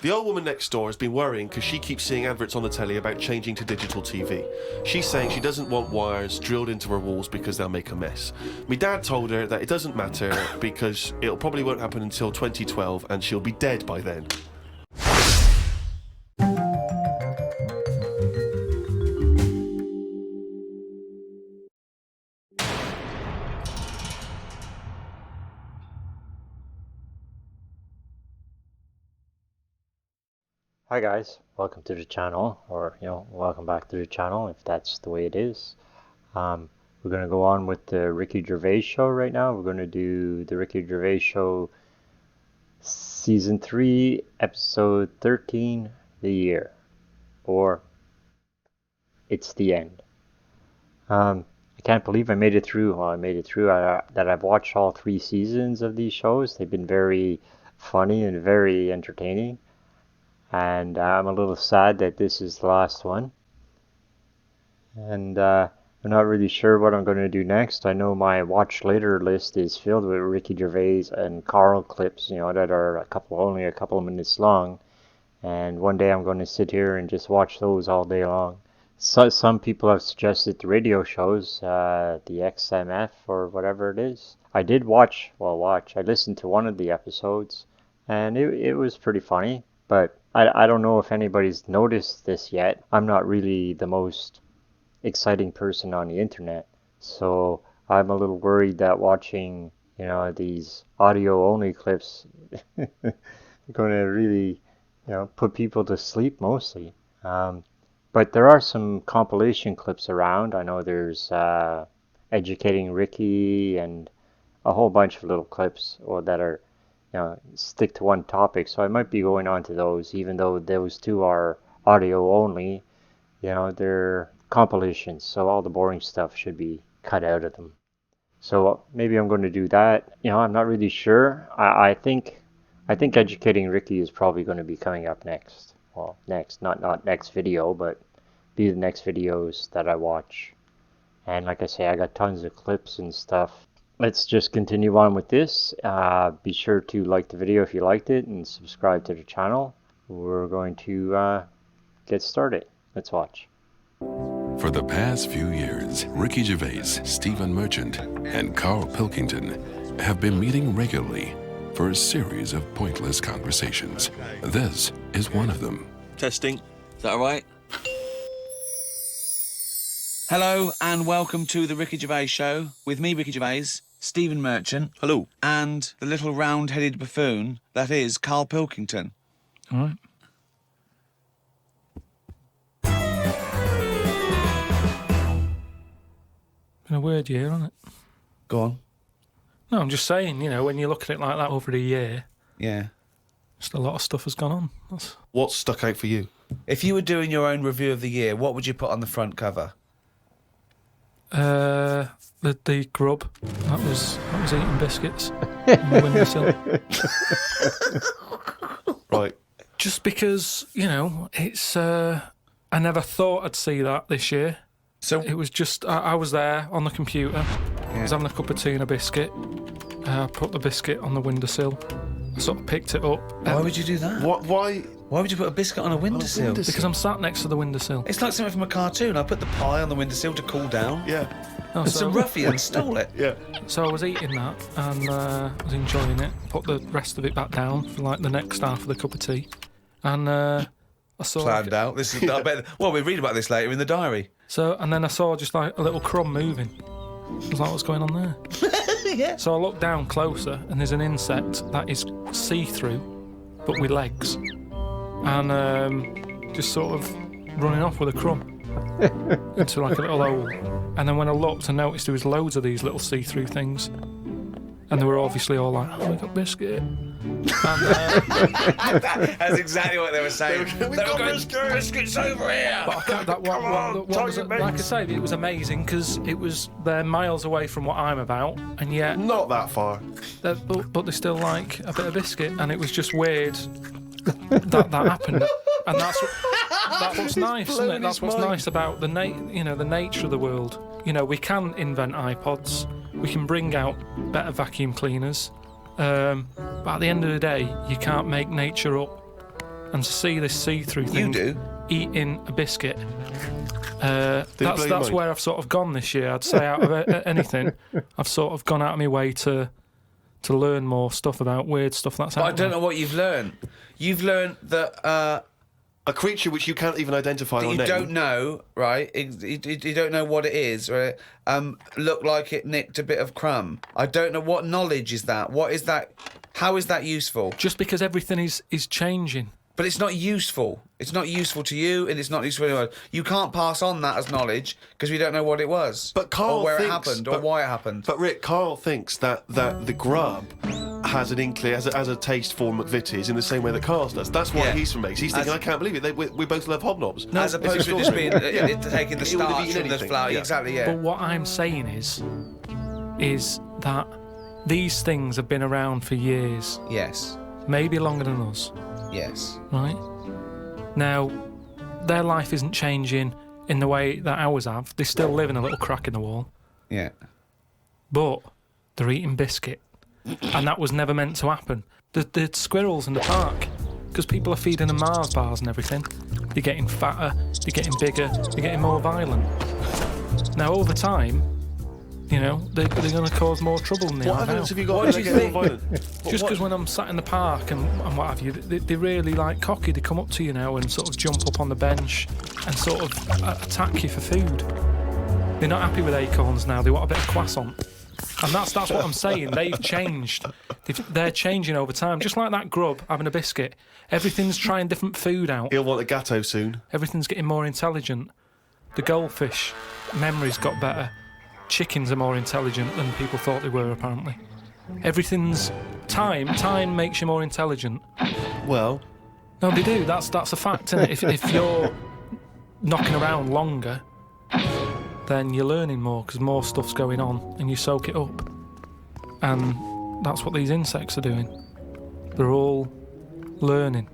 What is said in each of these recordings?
The old woman next door has been worrying because she keeps seeing adverts on the telly about changing to digital TV. She's saying she doesn't want wires drilled into her walls because they'll make a mess. My dad told her that it doesn't matter because it'll probably won't happen until 2012 and she'll be dead by then. Hi guys, welcome to the channel, or welcome back to the channel if that's the way it is. We're going to go on with the Ricky Gervais show right now. We're going to do the Ricky Gervais show season 3 episode 13, The Year, or It's the End. I can't believe I made it through. Well, I made it through that I've watched all 3 seasons of these shows. They've been very funny and very entertaining. And I'm a little sad that this is the last one. And I'm not really sure what I'm going to do next. I know my watch later list is filled with Ricky Gervais and Carl clips, that are only a couple of minutes long. And one day I'm going to sit here and just watch those all day long. So some people have suggested the radio shows, the XMF or whatever it is. I did I listened to one of the episodes, and it was pretty funny, but I don't know if anybody's noticed this yet. I'm not really the most exciting person on the internet, so I'm a little worried that watching, these audio-only clips are going to really, put people to sleep mostly. But there are some compilation clips around. I know there's Educating Ricky and a whole bunch of little clips that are stick to one topic, so I might be going on to those, even though those 2 are audio only. They're compilations, so all the boring stuff should be cut out of them. So maybe I'm going to do that. I'm not really sure. I think Educating Ricky is probably going to be coming up next. Well, not next video, but be the next videos that I watch. And like I say, I got tons of clips and stuff. Let's just continue on with this. Be sure to like the video if you liked it and subscribe to the channel. We're going to get started. Let's watch. For the past few years, Ricky Gervais, Stephen Merchant, and Carl Pilkington have been meeting regularly for a series of pointless conversations. This is one of them. Testing. Is that all right? Hello and welcome to the Ricky Gervais Show with me, Ricky Gervais, Stephen Merchant. Hello. And the little round-headed buffoon that is Carl Pilkington. All right. Been a weird year, hasn't it? Go on. No, I'm just saying, when you look at it like that over a year, Yeah. just a lot of stuff has gone on. What's stuck out for you? If you were doing your own review of the year, what would you put on the front cover? The grub. That was eating biscuits on the windowsill. Right. Just because, it's... I never thought I'd see that this year. So It was just... I was there on the computer. I was having a cup of tea and a biscuit. I put the biscuit on the windowsill. I sort of picked it up. why would you do that? Why? Why would you put a biscuit on a windowsill? Because I'm sat next to the windowsill. It's like something from a cartoon. I put the pie on the windowsill to cool down. Yeah. Oh, And some ruffian stole it. Yeah. So I was eating that and was enjoying it. Put the rest of it back down for like the next half of the cup of tea. And I saw... Planned out. This is. I bet. Well, we read about this later in the diary. And then I saw just like a little crumb moving. I was like, what's going on there? Yeah. So I looked down closer and there's an insect that is see-through, but with legs. And just sort of running off with a crumb into like a little hole. And then when I looked, I noticed there was loads of these little see-through things. And they were obviously all like, oh, we got biscuit. And, That's exactly what they were saying. They were going, biscuits over here. but I can't, that one was, like I say, it was amazing because they're miles away from what I'm about, and yet Not that far. but they still like a bit of biscuit, and it was just weird that happened. And that's what's nice, isn't it? That's what's nice about the nature of the world. We can invent iPods, we can bring out better vacuum cleaners, but at the end of the day, you can't make nature up. and to see this see-through thing eating a biscuit. That's where I've sort of gone this year. I'd say out of anything, I've sort of gone out of my way to learn more stuff about weird stuff that's out I don't know what you've learned. You've learned that a creature which you can't even identify or you name. don't know, right? You don't know what it is, right? Looked like it nicked a bit of crumb. I don't know what knowledge is that. What is that? How is that useful? Just because everything is changing. But it's not useful. It's not useful to you, and it's not useful to anyone. You can't pass on that as knowledge because we don't know what it was. But Carl or where thinks, it happened, or why it happened. But Rick, Carl thinks that the grub has an inkling, has a taste for McVitie's in the same way that Carl does. That's why he's from Mace. He's thinking, I can't believe it. We both love hobnobs. No, as opposed to just being taking the starch from the flour. Yeah. Exactly, yeah. But what I'm saying is that these things have been around for years. Yes. Maybe longer than us. Yes. Right? Now, their life isn't changing in the way that ours have. They still live in a little crack in the wall. Yeah. But they're eating biscuit. And that was never meant to happen. The squirrels in the park, because people are feeding them Mars bars and everything, they're getting fatter, they're getting bigger, they're getting more violent. Now, over time, you know, they're going to cause more trouble than they are now. What evidence have you got? What do you think? Just because when I'm sat in the park and what have you, they're really like cocky. They come up to you now and sort of jump up on the bench and sort of attack you for food. They're not happy with acorns now. They want a bit of croissant. And that's what I'm saying. They've changed. They're changing over time. Just like that grub having a biscuit. Everything's trying different food out. He'll want a gatto soon. Everything's getting more intelligent. The goldfish memory's got better. Chickens are more intelligent than people thought they were, apparently. Everything's... Time makes you more intelligent. Well... No, they do. That's a fact, isn't it? If you're knocking around longer, then you're learning more, because more stuff's going on, and you soak it up. And that's what these insects are doing. They're all learning.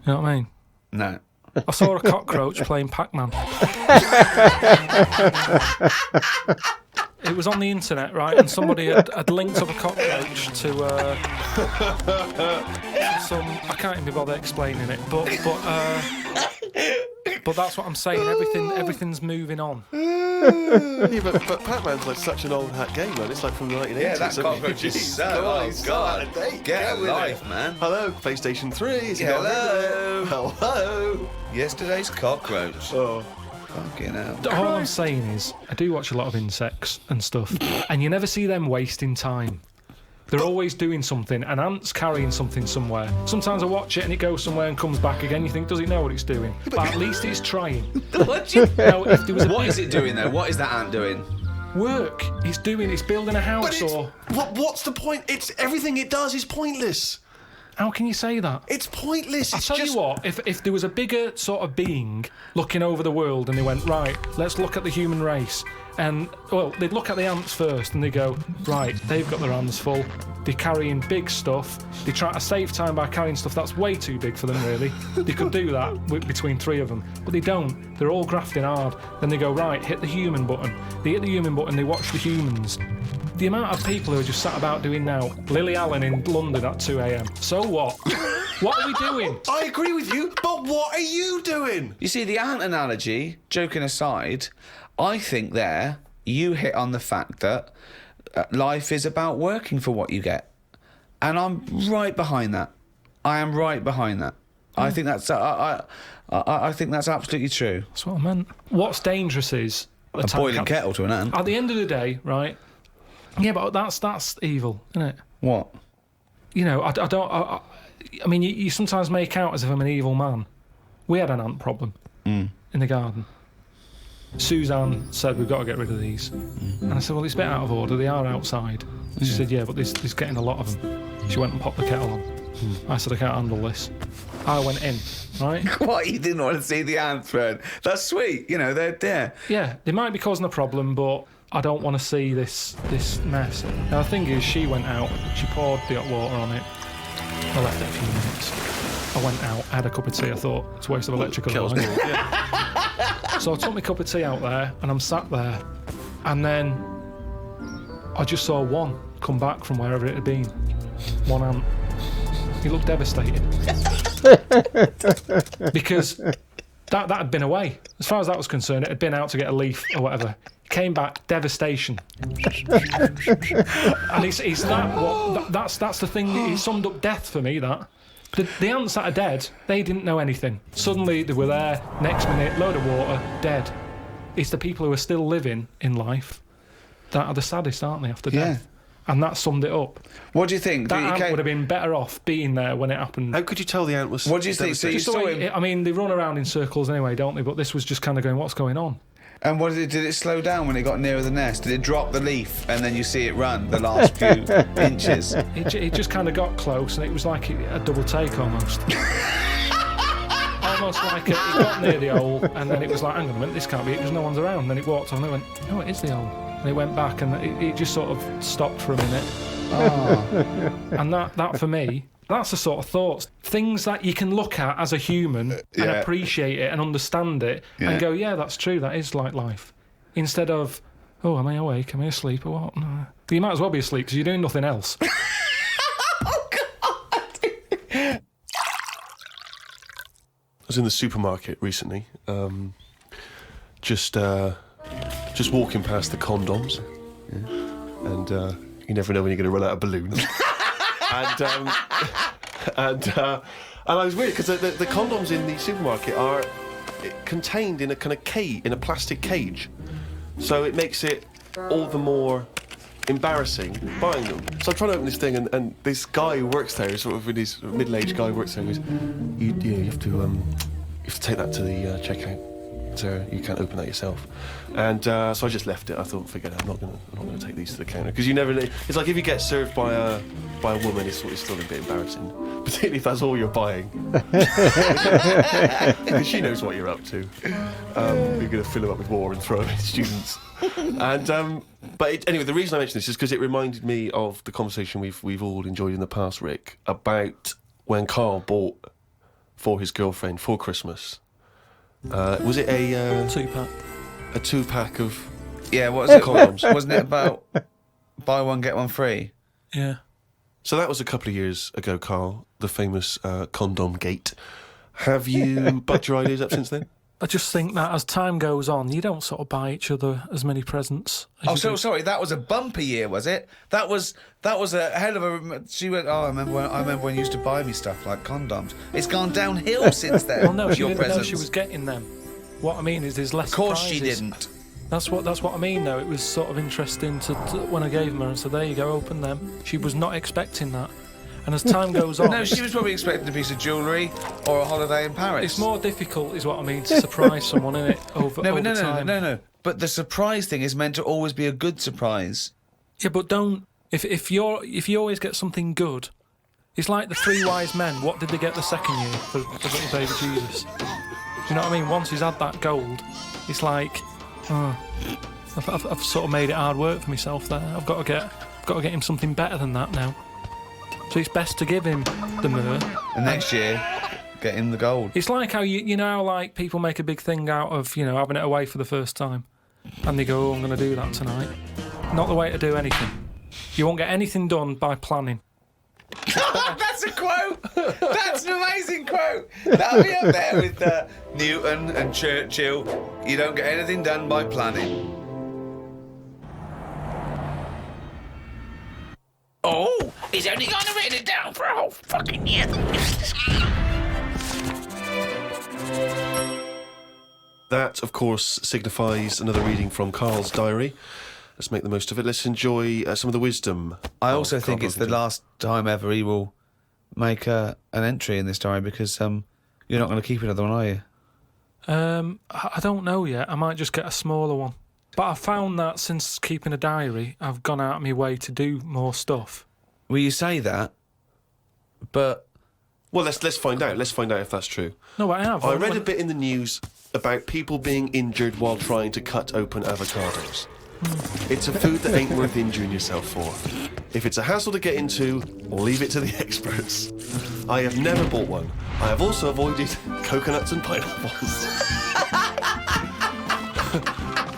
You know what I mean? No. I saw a cockroach playing Pac-Man. It was on the internet, right? And somebody had linked up a cockroach to some... I can't even be bothered explaining it, but that's what I'm saying. Everything's moving on. Yeah, but Pac-Man's like such an old hat game, man. It's like from the 1980s. Yeah, that cockroach is so... Oh, God. Get a life, man. Hello, PlayStation 3. Is it Hello. Hello. Yesterday's cockroach. Oh. Fucking hell. All I'm saying is, I do watch a lot of insects and stuff, and you never see them wasting time. They're always doing something. An ant's carrying something somewhere. Sometimes I watch it and it goes somewhere and comes back again. You think, does it know what it's doing? But at least it's trying. What do you... Now, if there was What is it doing, though? What is that ant doing? work? It's building a house, or... What's the point? It's everything it does is pointless. How can you say that? It's pointless. I'll tell you what, if there was a bigger sort of being looking over the world and they went, right, let's look at the human race, and, well, they'd look at the ants first and they go, right, they've got their hands full, they're carrying big stuff, they try to save time by carrying stuff that's way too big for them, really. They could do that between three of them, but they don't. They're all grafting hard. Then they go, right, hit the human button. They hit the human button, they watch the humans. The amount of people who are just sat about doing now, Lily Allen in London at 2 a.m. So what? What are we doing? I agree with you, but what are you doing? You see, the ant analogy, joking aside, I think there you hit on the fact that life is about working for what you get. And I'm right behind that. I am right behind that. I think that's I think that's absolutely true. That's what I meant. What's dangerous is... A boiling kettle to an ant. At the end of the day, right... Yeah, but that's evil, isn't it? What? You know, I mean, you sometimes make out as if I'm an evil man. We had an ant problem in the garden. Suzanne said, we've got to get rid of these. And I said, well, it's a bit out of order. They are outside. And she said, yeah, but there's getting a lot of them. She went and popped the kettle on. I said, I can't handle this. I went in, right? What? You didn't want to see the ant thread? That's sweet. You know, they're there. Yeah, they might be causing a problem, but I don't want to see this mess. Now, the thing is, she went out, she poured the hot water on it. I left it a few minutes. I went out, I had a cup of tea. I thought, it's a waste of electrical line. So I took my cup of tea out there, and I'm sat there, and then I just saw one come back from wherever it had been. One ant. He looked devastated. Because that had been away. As far as that was concerned, it had been out to get a leaf or whatever. Came back, devastation. And it's that's the thing. It summed up death for me. That the ants that are dead, they didn't know anything. Suddenly they were there. Next minute, load of water, dead. It's the people who are still living in life that are the saddest, aren't they? After death. And that summed it up. What do you think? That ant would have been better off being there when it happened. How could you tell the ant was... What do you think? So you saw him... I mean, they run around in circles anyway, don't they? But this was just kind of going, what's going on? And what did it slow down when it got nearer the nest? Did it drop the leaf and then you see it run the last few inches? It just kind of got close and it was like a double take almost. Almost like it got near the hole and then it was like, hang on a minute, this can't be it because no one's around. And then it walked on and it went, no, it is the hole. And it went back and it just sort of stopped for a minute. Oh. And that for me, that's the sort of thoughts, things that you can look at as a human and appreciate it and understand it and go, yeah, that's true, that is like life. Instead of, oh, am I awake? Am I asleep or what? No. But you might as well be asleep because you're doing nothing else. Oh, God! I was in the supermarket recently, just walking past the condoms, and you never know when you're going to run out of balloons. and I was weird because the condoms in the supermarket are contained in a kind of cage, in a plastic cage, so it makes it all the more embarrassing buying them. So I'm trying to open this thing, and this guy who works there, sort of his middle-aged guy who works there, goes, you have to take that to the checkout. So you can't open that yourself. And so I just left it. I thought, forget it, I'm not gonna take these to the counter, because you never know. It's like if you get served by a woman, it's still a bit embarrassing, particularly if that's all you're buying. Because she knows what you're up to. You're gonna fill them up with water and throw them at students. And anyway, the reason I mention this is because it reminded me of the conversation we've all enjoyed in the past, Rick, about when Carl bought for his girlfriend for Christmas. Was it a 2-pack? A 2-pack of what was it? Condoms? Wasn't it about buy one get one free? Yeah. So that was a couple of years ago, Carl, the famous condom gate. Have you bucked your ideas up since then? I just think that as time goes on, you don't sort of buy each other as many presents. Sorry, that was a bumper year, was it? That was a hell of a. She went. Oh, I remember when you used to buy me stuff like condoms. It's gone downhill since then. Well, no, she your didn't know presents. she was getting them. What I mean is, there's less. Of course, surprises. she didn't. That's what I mean, though. It was sort of interesting to when I gave them her and said, "There you go, open them." She was not expecting that. And as time goes on... No, she was probably expecting a piece of jewellery or a holiday in Paris. It's more difficult, is what I mean, to surprise someone, innit, over time. No. But the surprise thing is meant to always be a good surprise. Yeah, but don't... If you always get something good, it's like the 3 wise men. What did they get the second year for little baby Jesus? Do you know what I mean? Once he's had that gold, it's like... I've sort of made it hard work for myself there. I've got to get him something better than that now. So it's best to give him the myrrh. And next year, get him the gold. It's like how you know how like people make a big thing out of having it away for the first time, and they go, "Oh, I'm going to do that tonight." Not the way to do anything. You won't get anything done by planning. That's a quote. That's an amazing quote. That'll be up there with Newton and Churchill. You don't get anything done by planning. Oh, he's only gonna write it down for a whole fucking year. That, of course, signifies another reading from Carl's diary. Let's make the most of it. Let's enjoy some of the wisdom. I also think Carl it's the Pilkington. last time ever he will make an entry in this diary, because you're not going to keep another one, are you? I don't know yet. I might just get a smaller one. But I found that since keeping a diary, I've gone out of my way to do more stuff. Well, you say that, but... Well, let's find out. Let's find out if that's true. No, I have. I read a bit in the news about people being injured while trying to cut open avocados. It's a food that ain't worth injuring yourself for. If it's a hassle to get into, leave it to the experts. I have never bought one. I have also avoided coconuts and pineapples.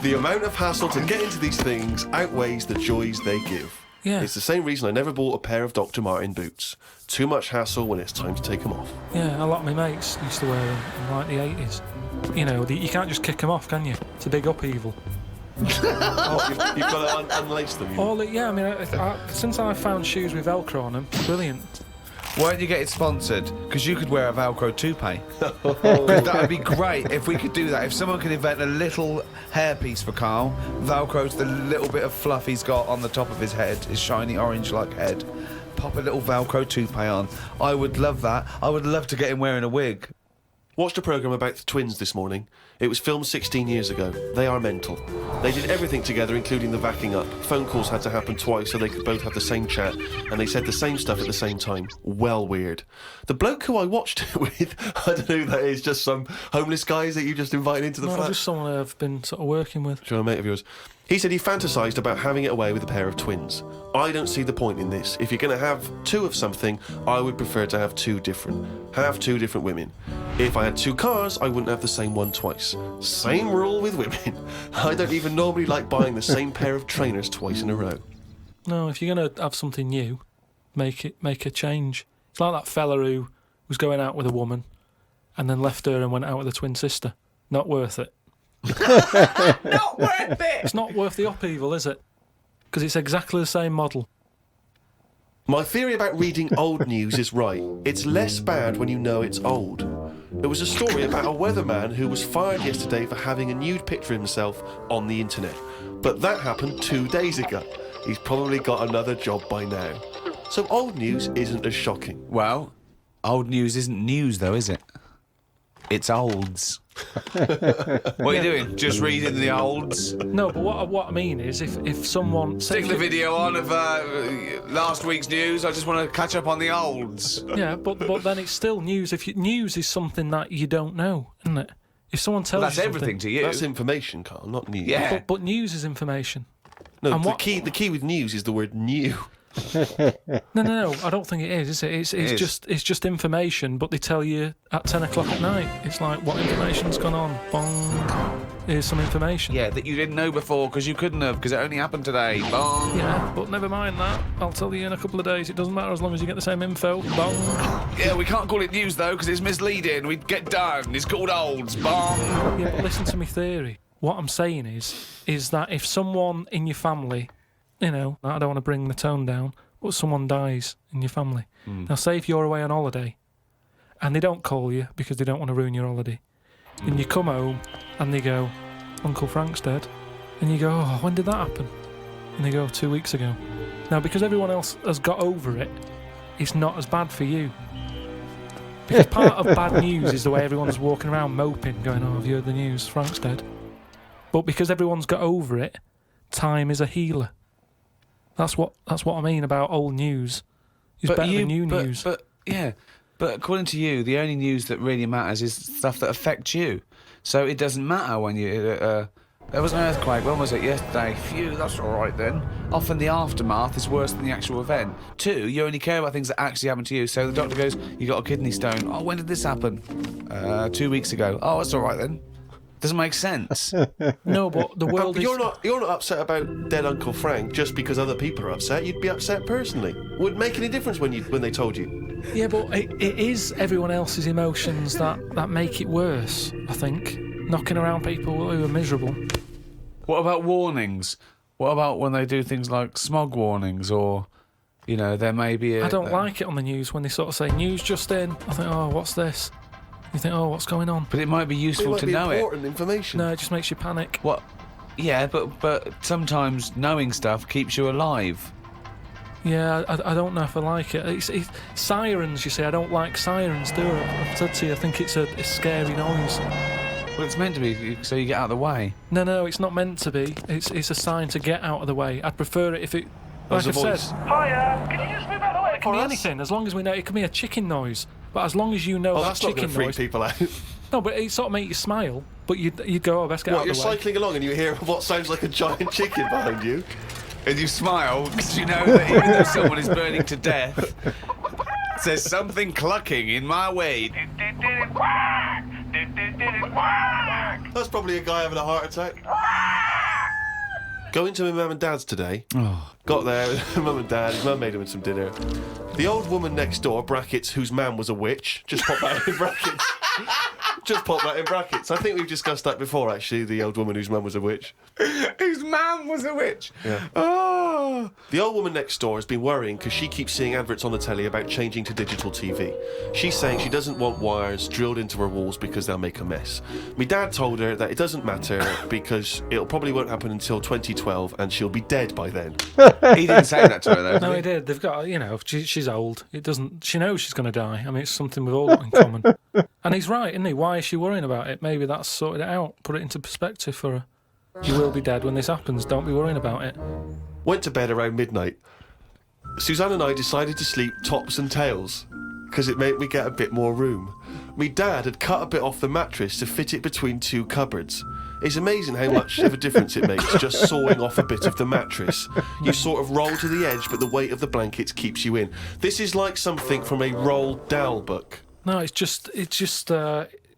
The amount of hassle to get into these things outweighs the joys they give. Yeah. It's the same reason I never bought a pair of Dr. Martin boots. Too much hassle when it's time to take them off. Yeah, a lot of my mates used to wear them in like the 80s. You know, you can't just kick them off, can you? It's a big upheaval. Oh, you've got to unlace them. Yeah, I mean, since I found shoes with Velcro on them, brilliant. Why don't you get it sponsored? Because you could wear a Velcro toupee. That would be great if we could do that. If someone could invent a little hairpiece for Carl, Velcro to the little bit of fluff he's got on the top of his head, his shiny orange-like head. Pop a little Velcro toupee on. I would love that. I would love to get him wearing a wig. Watched a programme about the twins this morning. It was filmed 16 years ago. They are mental. They did everything together, including the backing up. Phone calls had to happen twice so they could both have the same chat, and they said the same stuff at the same time. Well weird. The bloke who I watched it with, I don't know who that is, just some homeless guys that you just invited into the flat? Just someone I've been sort of working with. Sure, a mate of yours. He said he fantasised about having it away with a pair of twins. I don't see the point in this. If you're going to have two of something, I would prefer to have two different. Have two different women. If I had two cars, I wouldn't have the same one twice. Same rule with women. I don't even normally like buying the same pair of trainers twice in a row. No, if you're going to have something new, make a change. It's like that fella who was going out with a woman and then left her and went out with a twin sister. Not worth it. Not worth it! It's not worth the upheaval, is it? Because it's exactly the same model. My theory about reading old news is right. It's less bad when you know it's old. There was a story about a weatherman who was fired yesterday for having a nude picture of himself on the internet. But that happened 2 days ago. He's probably got another job by now. So old news isn't as shocking. Well, old news isn't news, though, is it? It's olds. What are you doing? Just reading the olds? No, but what I mean is, if someone... Stick the video on of last week's news. I just want to catch up on the olds. Yeah, but then it's still news. News is something that you don't know, isn't it? If someone tells That's you something, everything to you. That's information, Carl, not news. Yeah. But news is information. No, And the key with news is the word new. No, I don't think it is it? It's just information, but they tell you at 10 o'clock at night. It's like, what information's gone on? Bong. Here's some information. Yeah, that you didn't know before because you couldn't have, because it only happened today. Bong. Yeah, but never mind that. I'll tell you in a couple of days. It doesn't matter as long as you get the same info. Bong. Yeah, we can't call it news though because it's misleading. We'd get done. It's called olds. Bong. Yeah, but listen to me theory. What I'm saying is that if someone in your family, you know, I don't want to bring the tone down, but someone dies in your family. Now, say if you're away on holiday and they don't call you because they don't want to ruin your holiday, and you come home and they go, Uncle Frank's dead, and you go, oh, when did that happen? And they go, 2 weeks ago. Now, because everyone else has got over it, it's not as bad for you. Because part of bad news is the way everyone's walking around moping, going, oh, have you heard the news? Frank's dead. But because everyone's got over it, time is a healer. That's what I mean about old news. It's better than new news. But according to you, the only news that really matters is stuff that affects you. So it doesn't matter when you... there was an earthquake. When was it? Yesterday. Phew, that's all right then. Often the aftermath is worse than the actual event. 2, you only care about things that actually happen to you. So the doctor goes, you got a kidney stone. Oh, when did this happen? 2 weeks ago. Oh, that's all right then. Doesn't make sense. No, but the world is... You're not upset about dead Uncle Frank just because other people are upset. You'd be upset personally. Would it make any difference when they told you? Yeah, but it is everyone else's emotions that make it worse, I think. Knocking around people who are miserable. What about warnings? What about when they do things like smog warnings or, you know, there may be a... I don't like it on the news when they sort of say, news just in. I think, oh, what's this? You think, oh, what's going on? But it might be useful to know it. Important information. No, it just makes you panic. What? Yeah, but sometimes knowing stuff keeps you alive. Yeah, I don't know if I like it. It's sirens, you see. I don't like sirens, do I? I've said to you, I think it's a scary noise. Well, it's meant to be so you get out of the way. No, it's not meant to be. It's a sign to get out of the way. I'd prefer it if it... Like I said, Hiya, can you just move out of the way? it can be anything, as long as we know. It can be a chicken noise. But as long as you know that's not going chicken to freak noise... people out. No, but it sort of makes you smile. But you'd go, oh, best get out You're of the way. cycling along and you hear what sounds like a giant chicken behind you. And you smile because you know that even though someone is burning to death, there's something clucking in my way. That's probably a guy having a heart attack. Going to my mum and dad's today. Oh. Got there with mum and dad. His mum made him some dinner. The old woman next door, brackets, whose man was a witch. Just pop that in brackets. Just pop that in brackets. I think we've discussed that before, actually, the old woman whose mum was a witch. Whose man was a witch? Yeah. Oh. The old woman next door has been worrying because she keeps seeing adverts on the telly about changing to digital TV. She's saying she doesn't want wires drilled into her walls because they'll make a mess. My dad told her that it doesn't matter because it'll probably won't happen until 2012 and she'll be dead by then. He didn't say that to her, though. No, he did. They've got, she's old. It doesn't. She knows she's going to die. I mean, it's something we've all got in common. And he's right, isn't he? Why is she worrying about it? Maybe that's sorted it out. Put it into perspective for her. You will be dead when this happens. Don't be worrying about it. Went to bed around midnight. Suzanne and I decided to sleep tops and tails because it made me get a bit more room. Me dad had cut a bit off the mattress to fit it between two cupboards. It's amazing how much of a difference it makes just sawing off a bit of the mattress. You sort of roll to the edge, but the weight of the blankets keeps you in. This is like something from a Roald Dahl book. No, it's just.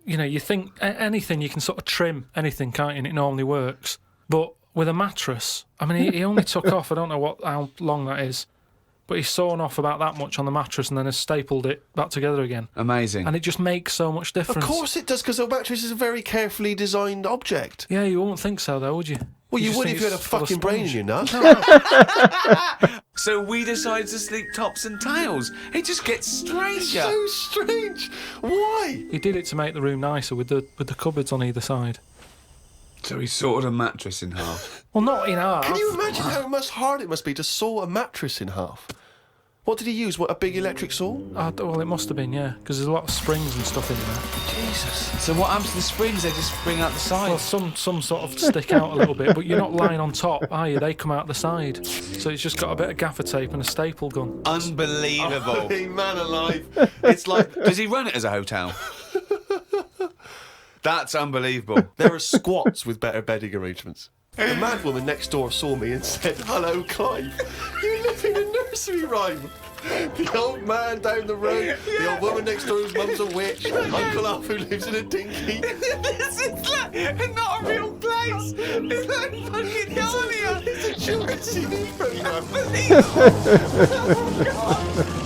You think anything you can sort of trim anything, can't you? And it normally works. But with a mattress, I mean, he only took off. I don't know how long that is. But he's sawn off about that much on the mattress and then has stapled it back together again. Amazing. And it just makes so much difference. Of course it does, because a mattress is a very carefully designed object. Yeah, you wouldn't think so, though, would you? Well, you just would think if you had a it's full of fucking brain in sponge. your nut. So we decided to sleep tops and tails. It just gets stranger. So strange. Why? He did it to make the room nicer with the cupboards on either side. So he sawed a mattress in half. Well, not in half. Can you imagine how much hard it must be to saw a mattress in half? What did he use? What, a big electric saw? Well, it must have been, yeah, because there's a lot of springs and stuff in there. Jesus. So what happens to the springs? They just spring out the Well, side. some sort of stick out a little bit, but you're not lying on top, are you? They come out the side. So it's just got a bit of gaffer tape and a staple gun. Unbelievable. Hey, man alive. It's like... Does he run it as a hotel? That's unbelievable. There are squats with better bedding arrangements. The mad woman next door saw me and said, "Hello, Clive. You live in a nursery rhyme." The old man down the road, the old woman next door whose mum's a witch, Uncle Alf who lives in a dinghy. This is like not a real place. It's like fucking Narnia. It's a children's TV programme.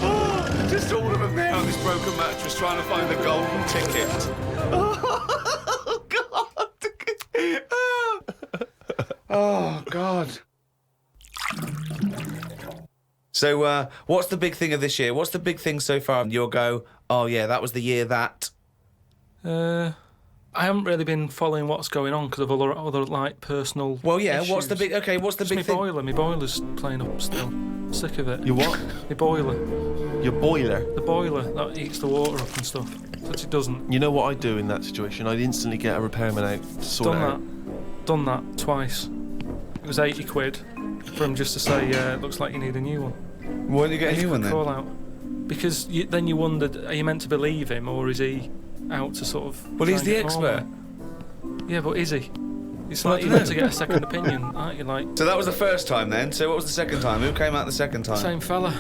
Oh, just all of them there on this broken mattress trying to find the golden ticket. Oh, God. Oh, God. So, what's the big thing of this year? What's the big thing so far? You'll go, oh, yeah, that was the year that... I haven't really been following what's going on because of other like personal. Well, yeah, issues. what's the big... Okay, what's the Just big thing? My boiler's playing up still. Sick of it. Your what? My boiler. Your boiler. The boiler that heats the water up and stuff. But it doesn't. You know what I'd do in that situation? I'd instantly get a repairman out to sort it out. Done that twice. It was 80 quid for him just to say, it looks like you need a new one. Why don't you get a new one then? Call out. Because then you wondered, are you meant to believe him or is he out to sort of... Well, he's try the and get more expert. money? Yeah, but is he? It's Well, like I you're don't meant to know. get a second opinion, aren't you? Like, So that was the first time then. So what was the second time? Who came out the second time? same fella.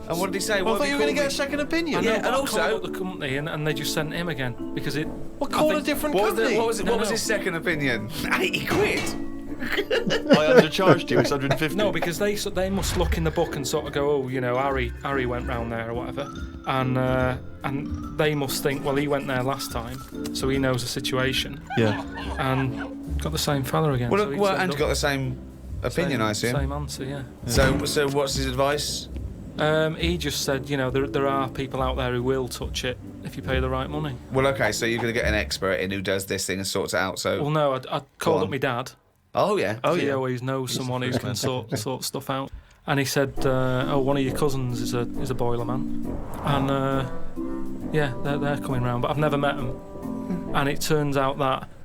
And what did he say? Well, I What thought did you he were going to call get a me? second opinion. I know, Yeah, but and I also- called up the company and they just sent him again because it... Well, call I a think- different What was, company. what was, it, No, what was no. his second opinion? 80 quid? I undercharged you. It's 150. No, because they must look in the book and sort of go, oh, Harry went round there or whatever, and they must think, well, he went there last time, so he knows the situation, Yeah. and got the same fella again. Well, so he well turned and you up. got the same opinion, I assume. Same answer, yeah. So what's his advice? He just said, there are people out there who will touch it if you pay the right money. Well, okay, so you're going to get an expert in who does this thing and sorts it out. So, Well, no, I called on. up my dad. oh yeah, He always knows someone who can sort stuff out. And he said, one of your cousins is a boiler man, and yeah, they're coming round, but I've never met them. And it turns out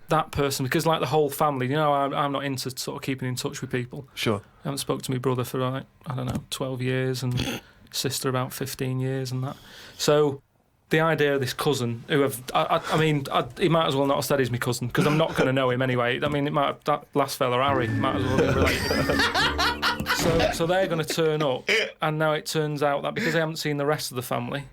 that person, because like the whole family, I'm not into sort of keeping in touch with people. Sure. I haven't spoke to my brother for like, I don't know, 12 years, and sister about 15 years, and that. So the idea of this cousin, who he might as well not have said he's my cousin, because I'm not going to know him anyway. I mean, that last fella, Harry, might as well be related. So they're going to turn up, and now it turns out that because they haven't seen the rest of the family,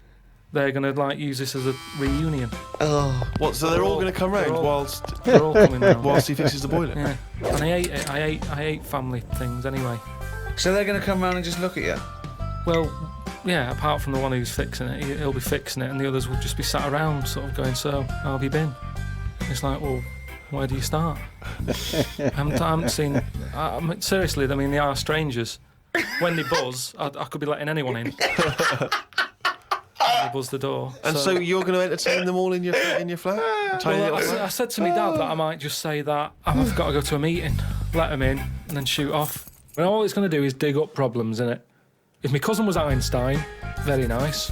they're gonna like use this as a reunion. Oh, What? So they're all going to come round whilst They're all coming round. he fixes the boiler. Yeah, and I hate it. I hate family things anyway. so they're going to come round and just look at you? Well, yeah. Apart from the one who's fixing it, he'll be fixing it, and the others will just be sat around, sort of going, "So, how have you been?" It's like, well, where do you start? I haven't seen. I mean, seriously, I mean, they are strangers. When they buzz, I could be letting anyone in. They buzz the door. And so you're going to entertain them all in your flat? Tiny Well, little flat? I said to my dad that I might just say that I've got to go to a meeting, let them in, and then shoot off. And all it's going to do is dig up problems, innit? If my cousin was Einstein, very nice.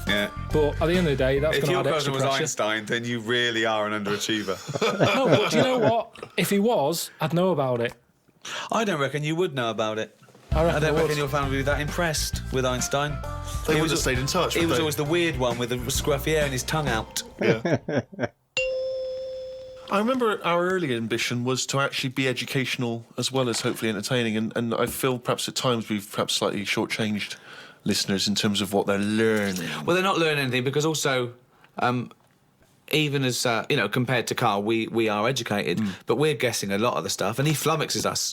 Yeah. But at the end of the day, that's If going to your add cousin extra was pressure. Einstein, then you really are an underachiever. No, but do you know what? If he was, I'd know about it. I don't reckon you would know about it. I I don't would. reckon your family would be that impressed with Einstein. They He would have was- stayed in touch. He would was they? always the weird one with the scruffy hair and his tongue out. I remember our early ambition was to actually be educational as well as hopefully entertaining, and I feel perhaps at times we've perhaps slightly shortchanged listeners in terms of what they're learning. Well, they're not learning anything because also, even as compared to Carl, we are educated, but we're guessing a lot of the stuff, and he flummoxes us,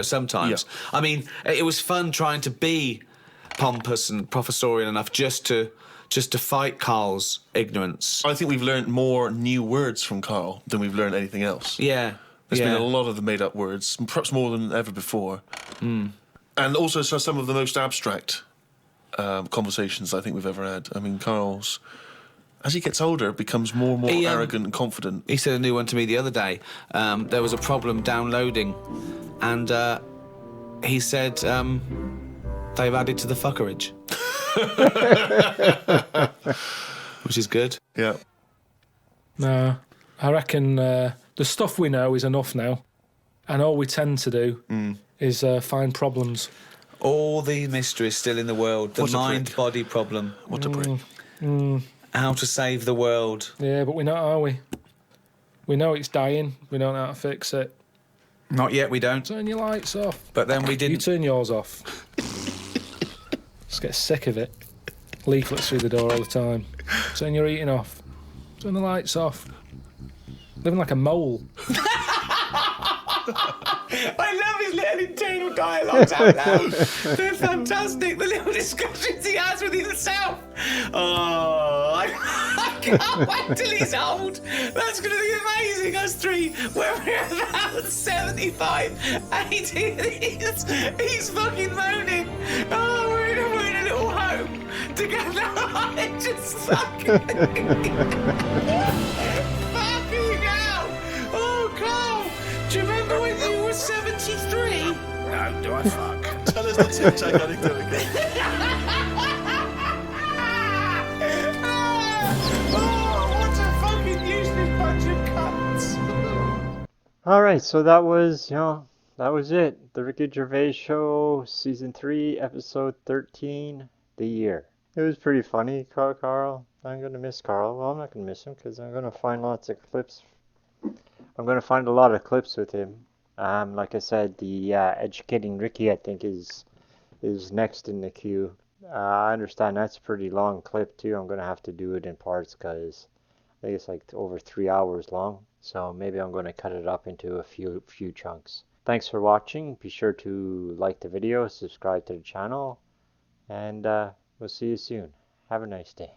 sometimes. Yeah. I mean, it was fun trying to be pompous and professorial enough just to fight Carl's ignorance. I think we've learned more new words from Carl than we've learned anything else. Yeah, There's yeah. been a lot of the made-up words, perhaps more than ever before. And also some of the most abstract conversations I think we've ever had. I mean, Carl's, as he gets older, becomes more and more He, arrogant and confident. He said a new one to me the other day. There was a problem downloading, and he said they've added to the fuckerage, which is good. Yeah. No, I reckon the stuff we know is enough now, and all we tend to do is find problems. All the mysteries still in the world. The What a prick. mind-body problem. What a prick. How to save the world. Yeah, but we're not, are we? We know it's dying. We don't know how to fix it. Not yet, we don't. Turn your lights off. But then we You didn't. turn yours off. Just get sick of it. Leaflets through the door all the time. Turn your heating off. Turn the lights off. Living like a mole. I love his little internal dialogues out loud. They're fantastic. The little discussions he has with himself. Oh, I can't wait till he's old. That's going to be amazing. Us three, when we're about 75, 80, he's fucking moaning. Oh, we're in a little home together. I just fucking. Fucking hell. Oh, Carl. Do you remember when you were 73? No, do I fuck? Tell us the Tic Tac anecdote again. Oh, what a fucking useless bunch of cunts. Alright, so that was it. The Ricky Gervais Show, Season 3, Episode 13, The Year. It was pretty funny, Carl. I'm going to miss Carl. Well, I'm not going to miss him because I'm going to find lots of clips. I'm going to find a lot of clips with him. Like I said, the Educating Ricky, I think, is next in the queue. I understand that's a pretty long clip, too. I'm going to have to do it in parts because I think it's like over 3 hours long. So maybe I'm going to cut it up into a few chunks. Thanks for watching. Be sure to like the video, subscribe to the channel, and we'll see you soon. Have a nice day.